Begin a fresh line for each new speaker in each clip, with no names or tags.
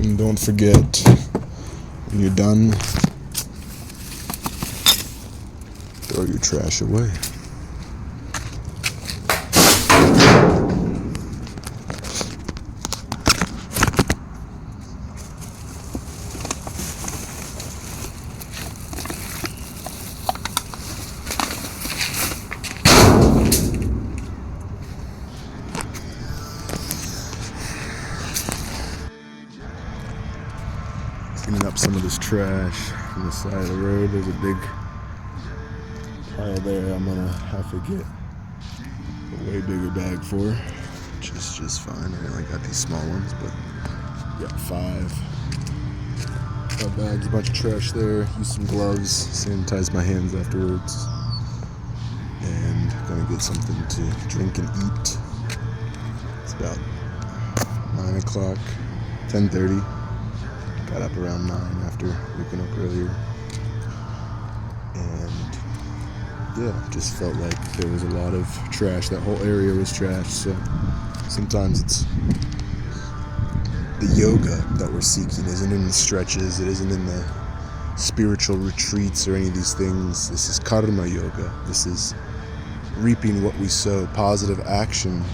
And don't forget, when you're done, throw your trash away. Cleaning up some of this trash from the side of the road. There's a big pile there I'm gonna have to get a way bigger bag for, which is just fine. I only got these small ones, but got five bags, a bunch of trash there. Use some gloves, sanitize my hands afterwards, and gonna get something to drink and eat. It's about 9 o'clock, 10:30. Got up around 9 after waking up earlier, and yeah, just felt like there was a lot of trash. That whole area was trash. So sometimes it's the yoga that we're seeking isn't in the stretches, it isn't in the spiritual retreats or any of these things. This is karma yoga. This is reaping what we sow, positive action,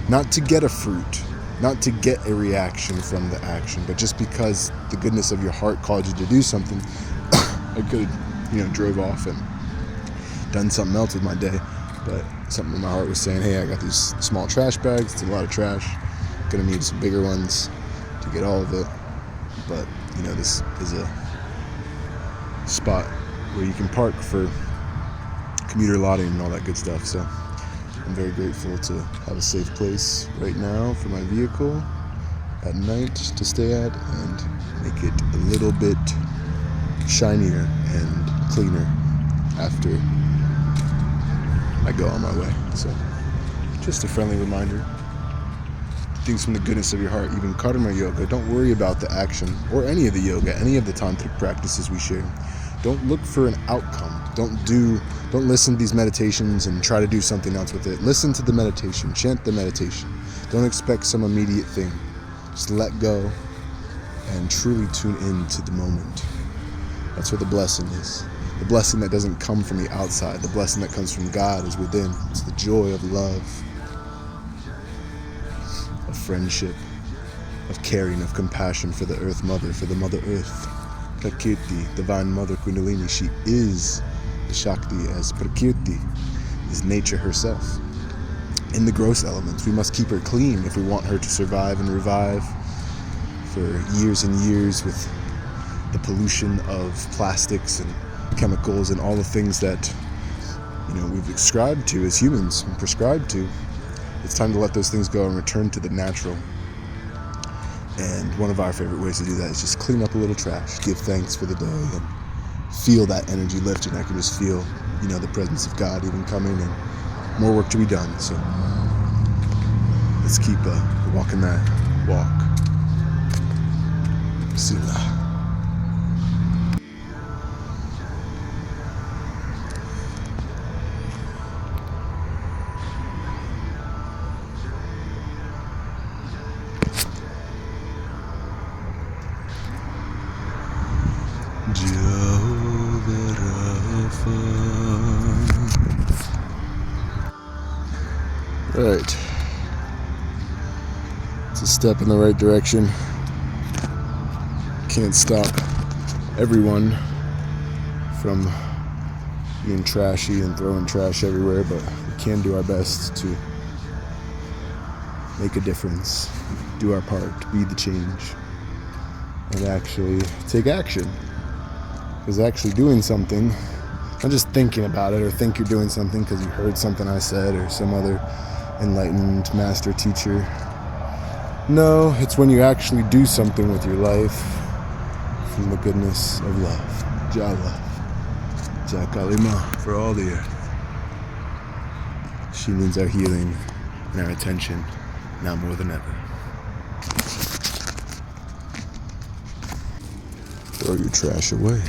not to get a fruit, not to get a reaction from the action, but just because the goodness of your heart called you to do something. I could have, drove off and done something else with my day, but something in my heart was saying, hey, I got these small trash bags, it's a lot of trash, gonna need some bigger ones to get all of it. But this is a spot where you can park for commuter lotting and all that good stuff. So I'm very grateful to have a safe place right now for my vehicle at night to stay at and make it a little bit shinier and cleaner after I go on my way. So just a friendly reminder. Things from the goodness of your heart, even karma yoga. Don't worry about the action or any of the yoga, any of the tantric practices we share. Don't look for an outcome. Don't listen to these meditations and try to do something else with it. Listen to the meditation, chant the meditation. Don't expect some immediate thing. Just let go and truly tune into the moment. That's where the blessing is. The blessing that doesn't come from the outside. The blessing that comes from God is within. It's the joy of love, of friendship, of caring, of compassion for the Earth Mother, for the Mother Earth. Prakriti, Divine Mother Kundalini, she is the Shakti, as Prakriti is nature herself. In the gross elements, we must keep her clean if we want her to survive and revive for years and years with the pollution of plastics and chemicals and all the things that we've ascribed to as humans and prescribed to. It's time to let those things go and return to the natural. And one of our favorite ways to do that is just clean up a little trash, give thanks for the day, and feel that energy lifting. I can just feel, the presence of God even coming, and more work to be done. So let's keep walking that walk. Bismillah. Right. It's a step in the right direction. Can't stop everyone from being trashy and throwing trash everywhere, but we can do our best to make a difference, do our part, be the change, and actually take action. Because actually doing something, not just thinking about it or think you're doing something because you heard something I said or some other enlightened master teacher. No, it's when you actually do something with your life from the goodness of love. Ja love. Ja Kalima for all the earth. She means our healing and our attention now more than ever. Throw your trash away.